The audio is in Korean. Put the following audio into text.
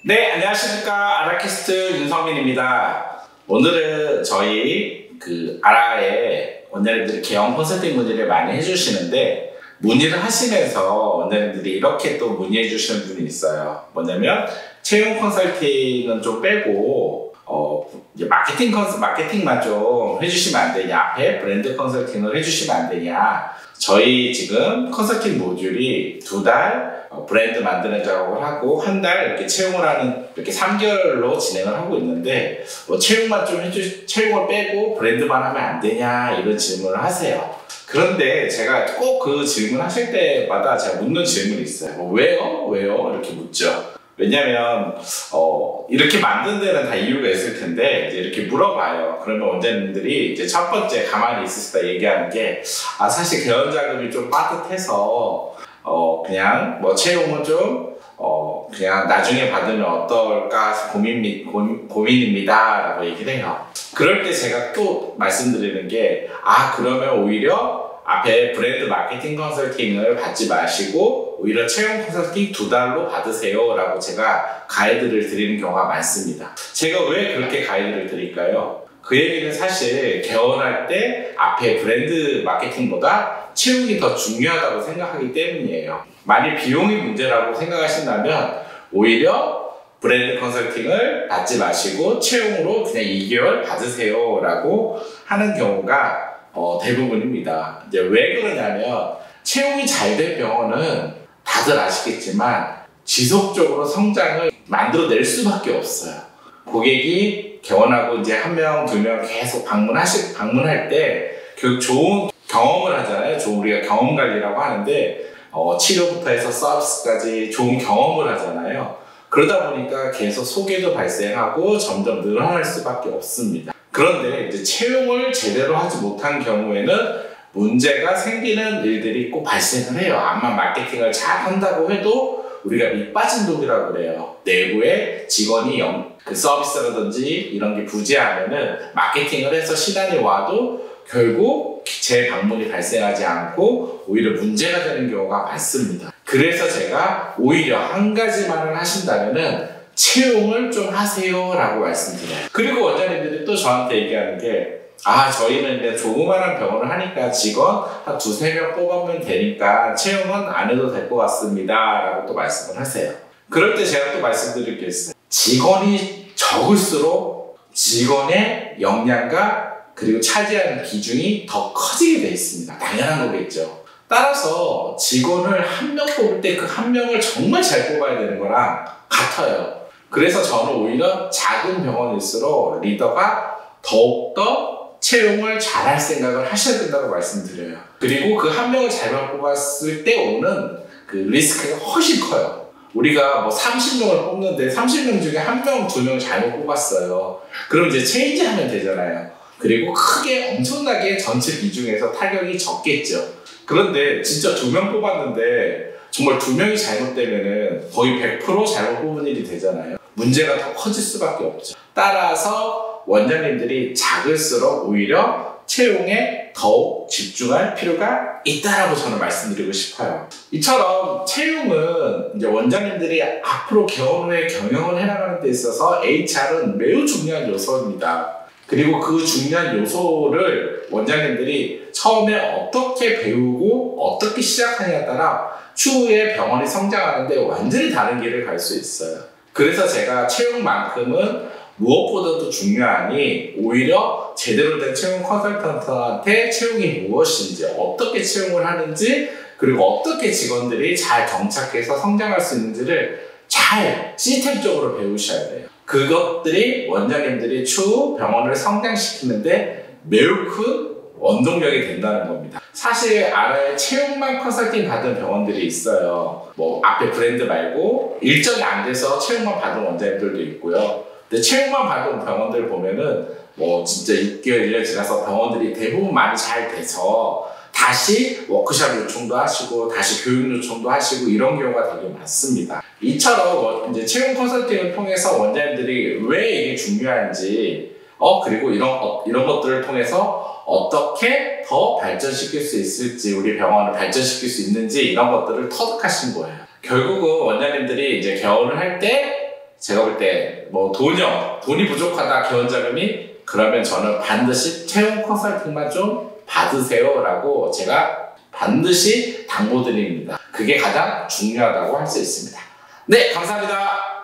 네, 안녕하십니까. 아라키스트 윤성민입니다. 오늘은 저희 아라의 원장님들이 개원 컨설팅 문의를 많이 해주시는데, 문의를 하시면서 원장님들이 이렇게 또 문의해 주시는 분이 있어요. 뭐냐면 채용 컨설팅은 좀 빼고 이제 마케팅만 좀 해주시면 안 되냐, 앞에 브랜드 컨설팅을 해주시면 안 되냐. 저희 지금 컨설팅 모듈이 2달 브랜드 만드는 작업을 하고 1달 이렇게 채용을 하는, 이렇게 3개월로 진행을 하고 있는데, 채용만 좀 채용을 빼고 브랜드만 하면 안 되냐, 이런 질문을 하세요. 그런데 제가 꼭 그 질문 하실 때마다 제가 묻는 질문이 있어요. 왜요? 이렇게 묻죠. 왜냐면 이렇게 만든 데는 다 이유가 있을 텐데, 이제 이렇게 물어봐요. 그러면 원장님들이 이제 첫 번째 가만히 있을 때 얘기하는 게, 사실 개원 자금이 좀 빠듯해서 그냥 뭐 채용은 좀 그냥 나중에 받으면 어떨까 고민입니다 라고 얘기를 해요. 그럴 때 제가 또 말씀드리는 게, 그러면 오히려 앞에 브랜드 마케팅 컨설팅을 받지 마시고 오히려 채용 컨설팅 2달로 받으세요 라고 제가 가이드를 드리는 경우가 많습니다. 제가 왜 그렇게 가이드를 드릴까요? 그 얘기는 사실 개원할 때 앞에 브랜드 마케팅보다 채용이 더 중요하다고 생각하기 때문이에요. 만약 비용이 문제라고 생각하신다면 오히려 브랜드 컨설팅을 받지 마시고 채용으로 그냥 2개월 받으세요 라고 하는 경우가 대부분입니다. 이제 왜 그러냐면, 채용이 잘 된 병원은 다들 아시겠지만 지속적으로 성장을 만들어낼 수밖에 없어요. 고객이 개원하고 이제 1명, 2명 계속 방문할 때 그 좋은 경험을 하잖아요. 우리가 경험 관리라고 하는데, 치료부터 해서 서비스까지 좋은 경험을 하잖아요. 그러다 보니까 계속 소개도 발생하고 점점 늘어날 수밖에 없습니다. 그런데 이제 채용을 제대로 하지 못한 경우에는 문제가 생기는 일들이 꼭 발생을 해요. 암만 마케팅을 잘 한다고 해도 우리가 밑 빠진 독이라고 그래요. 내부에 직원이 서비스라든지 이런 게 부재하면은 마케팅을 해서 시간이 와도 결국 재방문이 발생하지 않고 오히려 문제가 되는 경우가 많습니다. 그래서 제가 오히려 한 가지만을 하신다면은 채용을 좀 하세요 라고 말씀드려요. 그리고 원장님들이 또 저한테 얘기하는 게, 저희는 이제 조그만한 병원을 하니까 직원 한 2-3명 뽑으면 되니까 채용은 안 해도 될 것 같습니다 라고 또 말씀을 하세요. 그럴 때 제가 또 말씀드릴 게 있어요. 직원이 적을수록 직원의 역량과 그리고 차지하는 비중이 더 커지게 돼 있습니다. 당연한 거겠죠. 따라서 직원을 1명 뽑을 때 그 1명을 정말 잘 뽑아야 되는 거랑 같아요. 그래서 저는 오히려 작은 병원일수록 리더가 더욱더 채용을 잘할 생각을 하셔야 된다고 말씀드려요. 그리고 그 1명을 잘못 뽑았을 때 오는 그 리스크가 훨씬 커요. 우리가 뭐 30명을 뽑는데 30명 중에 1명, 2명 잘못 뽑았어요. 그럼 이제 체인지 하면 되잖아요. 그리고 크게 엄청나게 전체 비중에서 타격이 적겠죠. 그런데 진짜 2명 뽑았는데 정말 2명이 잘못되면은 거의 100% 잘못 뽑은 일이 되잖아요. 문제가 더 커질 수밖에 없죠. 따라서 원장님들이 작을수록 오히려 채용에 더욱 집중할 필요가 있다라고 저는 말씀드리고 싶어요. 이처럼 채용은 이제 원장님들이 앞으로 개원 후에 경영을 해나가는 데 있어서 HR은 매우 중요한 요소입니다. 그리고 그 중요한 요소를 원장님들이 처음에 어떻게 배우고 어떻게 시작하냐에 따라 추후에 병원이 성장하는데 완전히 다른 길을 갈 수 있어요. 그래서 제가 채용만큼은 무엇보다도 중요하니 오히려 제대로 된 채용 컨설턴트한테 채용이 무엇인지, 어떻게 채용을 하는지, 그리고 어떻게 직원들이 잘 정착해서 성장할 수 있는지를 잘 시스템적으로 배우셔야 돼요. 그것들이 원장님들이 추후 병원을 성장시키는데 매우 큰 원동력이 된다는 겁니다. 사실 아래 채용만 컨설팅 받은 병원들이 있어요. 뭐 앞에 브랜드 말고 일정이 안 돼서 채용만 받은 원장님들도 있고요. 근데 채용만 받은 병원들 보면은 뭐 진짜 6개월, 1년 지나서 병원들이 대부분 많이 잘 돼서 다시 워크숍 요청도 하시고 다시 교육 요청도 하시고 이런 경우가 되게 많습니다. 이처럼 이제 채용 컨설팅을 통해서 원장님들이 왜 이게 중요한지, 그리고 이런 것들을 통해서 어떻게 더 발전시킬 수 있을지, 우리 병원을 발전시킬 수 있는지 이런 것들을 터득하신 거예요. 결국은 원장님들이 이제 개원을 할 때 제가 볼 때 뭐 돈이 부족하다 개원자금이 그러면 저는 반드시 채용 컨설팅만 좀 받으세요라고 제가 반드시 당부드립니다. 그게 가장 중요하다고 할 수 있습니다. 네, 감사합니다.